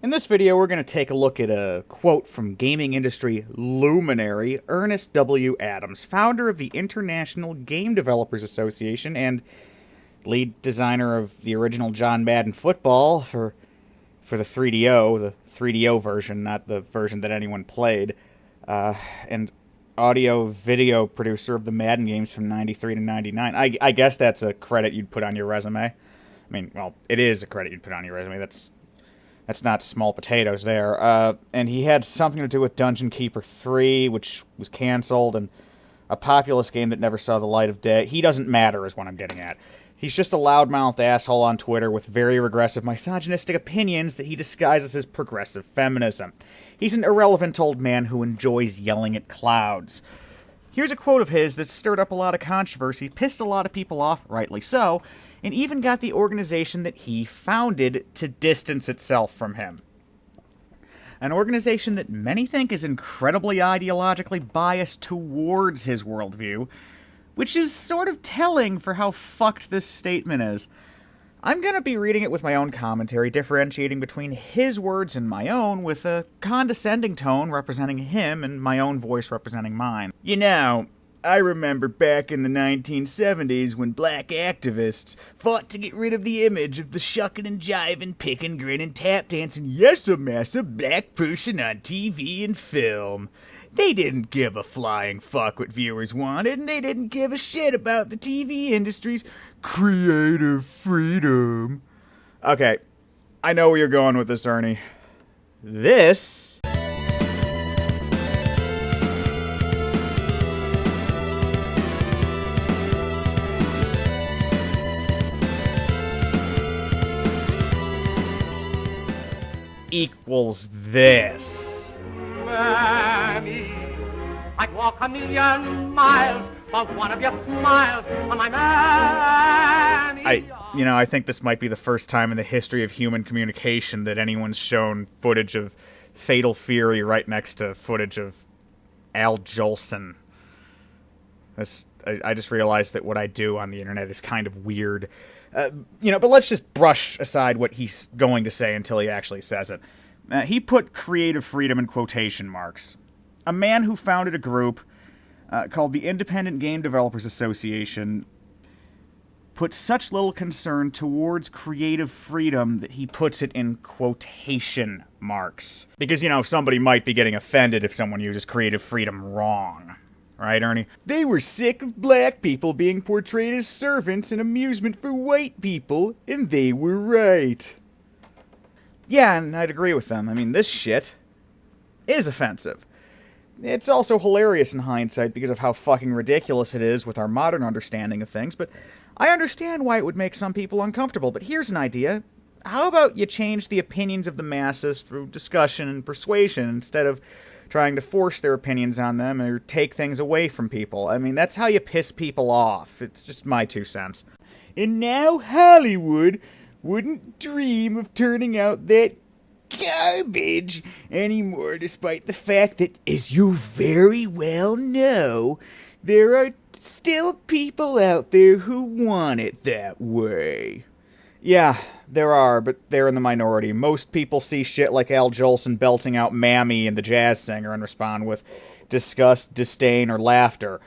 In this video, we're going to take a look at a quote from gaming industry luminary Ernest W. Adams, founder of the International Game Developers Association and lead designer of the original John Madden football for the 3DO version, not the version that anyone played, and audio-video producer of the Madden games from 93 to 99. I guess that's a credit you'd put on your resume. I mean, well, it is a credit you'd put on your resume. That's not small potatoes there. And he had something to do with Dungeon Keeper 3, which was canceled, and a populous game that never saw the light of day. He doesn't matter is what I'm getting at. He's just a loudmouthed asshole on Twitter with very regressive misogynistic opinions that he disguises as progressive feminism. He's an irrelevant old man who enjoys yelling at clouds. Here's a quote of his that stirred up a lot of controversy, pissed a lot of people off, rightly so, and even got the organization that he founded to distance itself from him. An organization that many think is incredibly ideologically biased towards his worldview, which is sort of telling for how fucked this statement is. I'm gonna be reading it with my own commentary, differentiating between his words and my own, with a condescending tone representing him and my own voice representing mine. You know, I remember back in the 1970s when black activists fought to get rid of the image of the shuckin' and jivin', pickin', grinnin', tap dancing, yes-a-massa black person on TV and film. They didn't give a flying fuck what viewers wanted, and they didn't give a shit about the TV industry's creative freedom. Okay, I know where you're going with this, Ernie. This equals this. I'd walk 1,000,000 miles for one of your smiles on my man. I think this might be the first time in the history of human communication that anyone's shown footage of Fatal Fury right next to footage of Al Jolson. I just realized that what I do on the internet is kind of weird. But let's just brush aside what he's going to say until he actually says it. He put creative freedom in quotation marks. A man who founded a group called the Independent Game Developers Association put such little concern towards creative freedom that he puts it in quotation marks. Because, somebody might be getting offended if someone uses creative freedom wrong. Right, Ernie? They were sick of black people being portrayed as servants and amusement for white people, and they were right. Yeah, and I'd agree with them. I mean, this shit is offensive. It's also hilarious in hindsight because of how fucking ridiculous it is with our modern understanding of things, but I understand why it would make some people uncomfortable. But here's an idea. How about you change the opinions of the masses through discussion and persuasion instead of trying to force their opinions on them or take things away from people? I mean, that's how you piss people off. It's just my 2 cents. And now Hollywood wouldn't dream of turning out that garbage anymore, despite the fact that, as you very well know, there are still people out there who want it that way. Yeah, there are, but they're in the minority. Most people see shit like Al Jolson belting out Mammy and the Jazz Singer and respond with disgust, disdain, or laughter.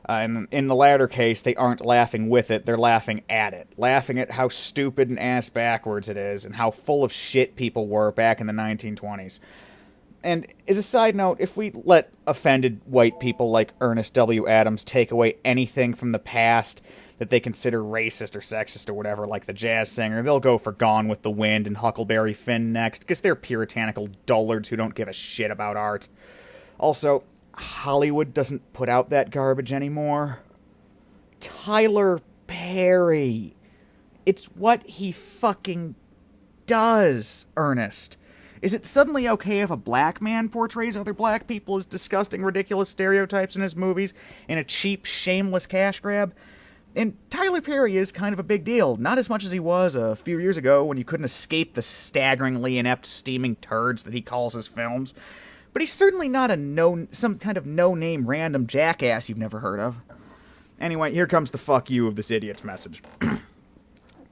And in the latter case, they aren't laughing with it, they're laughing at it. Laughing at how stupid and ass-backwards it is, and how full of shit people were back in the 1920s. And as a side note, if we let offended white people like Ernest W. Adams take away anything from the past that they consider racist or sexist or whatever, like the Jazz Singer, they'll go for Gone with the Wind and Huckleberry Finn next, because they're puritanical dullards who don't give a shit about art. Also, Hollywood doesn't put out that garbage anymore. Tyler Perry. It's what he fucking does, Ernest. Is it suddenly okay if a black man portrays other black people as disgusting, ridiculous stereotypes in his movies in a cheap, shameless cash grab? And Tyler Perry is kind of a big deal. Not as much as he was a few years ago when you couldn't escape the staggeringly inept steaming turds that he calls his films. But he's certainly not some kind of no-name random jackass you've never heard of. Anyway, here comes the fuck you of this idiot's message.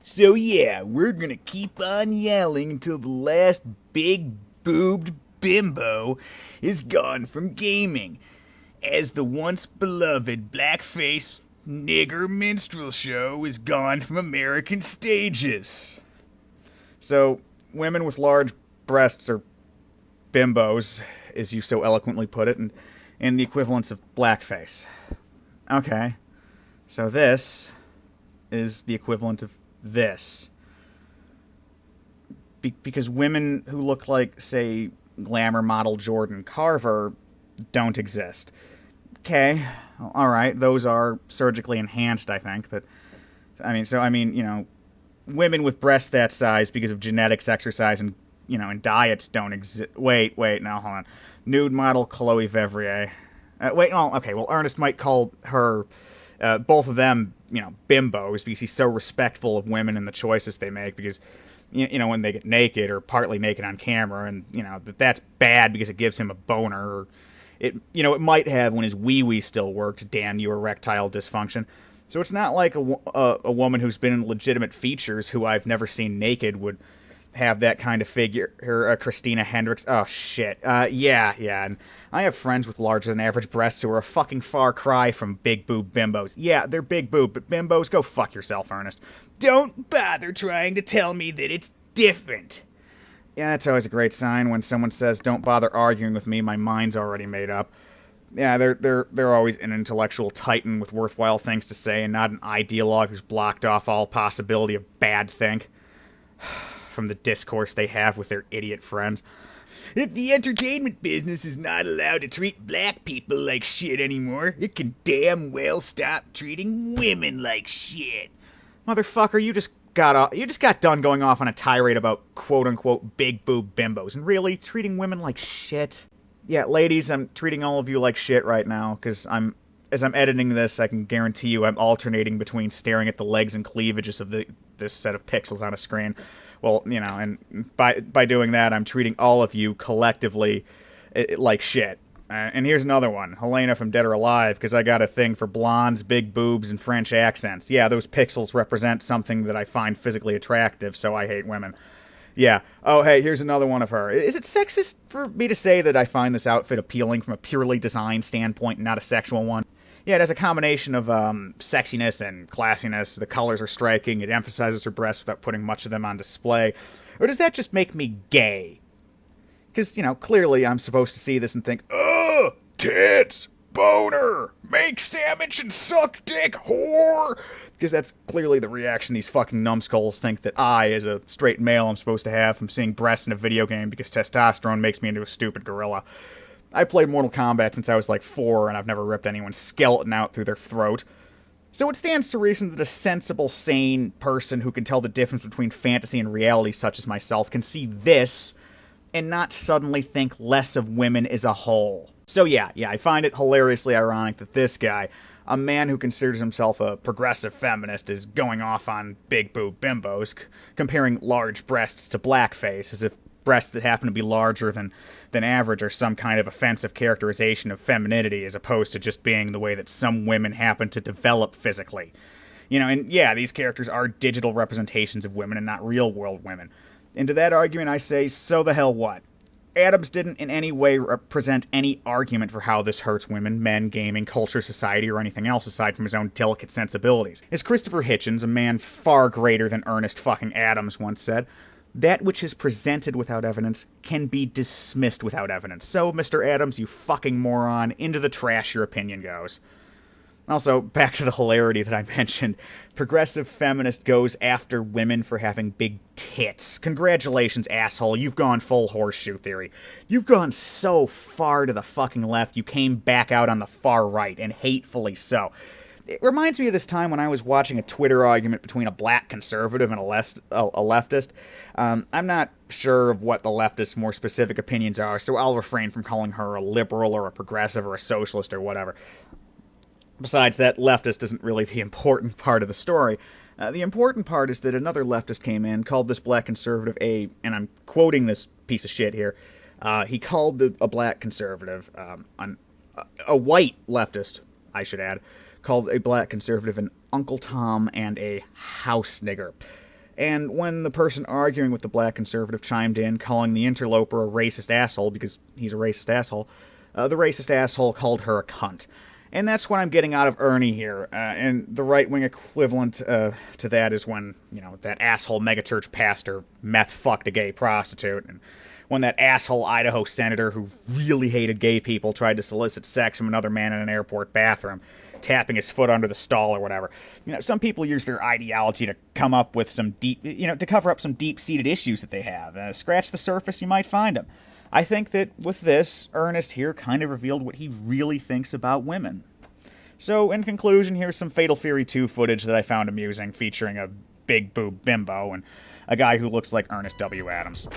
So yeah, we're gonna keep on yelling until the last big-boobed bimbo is gone from gaming, as the once beloved blackface nigger minstrel show is gone from American stages. So, women with large breasts are bimbos, as you so eloquently put it, and the equivalence of blackface. Okay, so this is the equivalent of this. Because women who look like, say, glamour model Jordan Carver don't exist. Okay, alright, those are surgically enhanced, I think, but, you know, women with breasts that size because of genetics, exercise, and, you know, and diets don't exist. Wait, no, hold on. Nude model Chloe Vevrier. Ernest might call her, both of them, you know, bimbos, because he's so respectful of women and the choices they make, because, you know, when they get naked or partly naked on camera, and, you know, that's bad because it gives him a boner, or it might have when his wee-wee still worked, damn you, erectile dysfunction. So it's not like a woman who's been in legitimate features who I've never seen naked would have that kind of figure. Christina Hendricks. Oh, shit. Yeah. And I have friends with larger than average breasts who are a fucking far cry from big boob bimbos. Yeah, they're big boob, but bimbos, go fuck yourself, Ernest. Don't bother trying to tell me that it's different. Yeah, that's always a great sign when someone says, don't bother arguing with me, my mind's already made up. Yeah, they're always an intellectual titan with worthwhile things to say and not an ideologue who's blocked off all possibility of bad think from the discourse they have with their idiot friends. If the entertainment business is not allowed to treat black people like shit anymore, it can damn well stop treating women like shit. Motherfucker, you just got done going off on a tirade about quote-unquote big boob bimbos, and really, treating women like shit? Yeah, ladies, I'm treating all of you like shit right now, because as I'm editing this, I can guarantee you I'm alternating between staring at the legs and cleavages of this set of pixels on a screen. Well, you know, and by doing that, I'm treating all of you collectively like shit. And here's another one, Helena from Dead or Alive, because I got a thing for blondes, big boobs, and French accents. Yeah, those pixels represent something that I find physically attractive, so I hate women. Yeah. Oh, hey, here's another one of her. Is it sexist for me to say that I find this outfit appealing from a purely design standpoint and not a sexual one? Yeah, it has a combination of sexiness and classiness. The colors are striking. It emphasizes her breasts without putting much of them on display. Or does that just make me gay? Because, you know, clearly I'm supposed to see this and think, ugh, tits, boner, make sandwich and suck dick, whore. Because that's clearly the reaction these fucking numbskulls think that I, as a straight male, am supposed to have from seeing breasts in a video game because testosterone makes me into a stupid gorilla. I played Mortal Kombat since I was like 4, and I've never ripped anyone's skeleton out through their throat. So it stands to reason that a sensible, sane person who can tell the difference between fantasy and reality, such as myself, can see this and not suddenly think less of women as a whole. So yeah, I find it hilariously ironic that this guy, a man who considers himself a progressive feminist, is going off on big boob bimbos, comparing large breasts to blackface, as if breasts that happen to be larger than average are some kind of offensive characterization of femininity, as opposed to just being the way that some women happen to develop physically. You know, and yeah, these characters are digital representations of women and not real-world women. And to that argument I say, so the hell what? Adams didn't in any way present any argument for how this hurts women, men, gaming, culture, society, or anything else aside from his own delicate sensibilities. As Christopher Hitchens, a man far greater than Ernest fucking Adams, once said, that which is presented without evidence can be dismissed without evidence. So, Mr. Adams, you fucking moron, into the trash your opinion goes. Also, back to the hilarity that I mentioned, progressive feminist goes after women for having big tits. Congratulations, asshole, you've gone full horseshoe theory. You've gone so far to the fucking left, you came back out on the far right, and hatefully so. It reminds me of this time when I was watching a Twitter argument between a black conservative and a leftist. I'm not sure of what the leftist's more specific opinions are, so I'll refrain from calling her a liberal or a progressive or a socialist or whatever. Besides, that leftist isn't really the important part of the story. The important part is that another leftist came in, called this black conservative and I'm quoting this piece of shit here, he called a black conservative, a white leftist, I should add, called a black conservative an Uncle Tom and a house nigger. And when the person arguing with the black conservative chimed in, calling the interloper a racist asshole because he's a racist asshole, the racist asshole called her a cunt. And that's what I'm getting out of Ernie here. And the right-wing equivalent to that is when, that asshole megachurch pastor meth-fucked a gay prostitute. And when that asshole Idaho senator who really hated gay people tried to solicit sex from another man in an airport bathroom, tapping his foot under the stall or whatever. Some people use their ideology to come up with some to cover up some deep-seated issues that they have. Scratch the surface, you might find them. I think that with this, Ernest here kind of revealed what he really thinks about women. So, in conclusion, here's some Fatal Fury 2 footage that I found amusing, featuring a big boob bimbo and a guy who looks like Ernest W. Adams.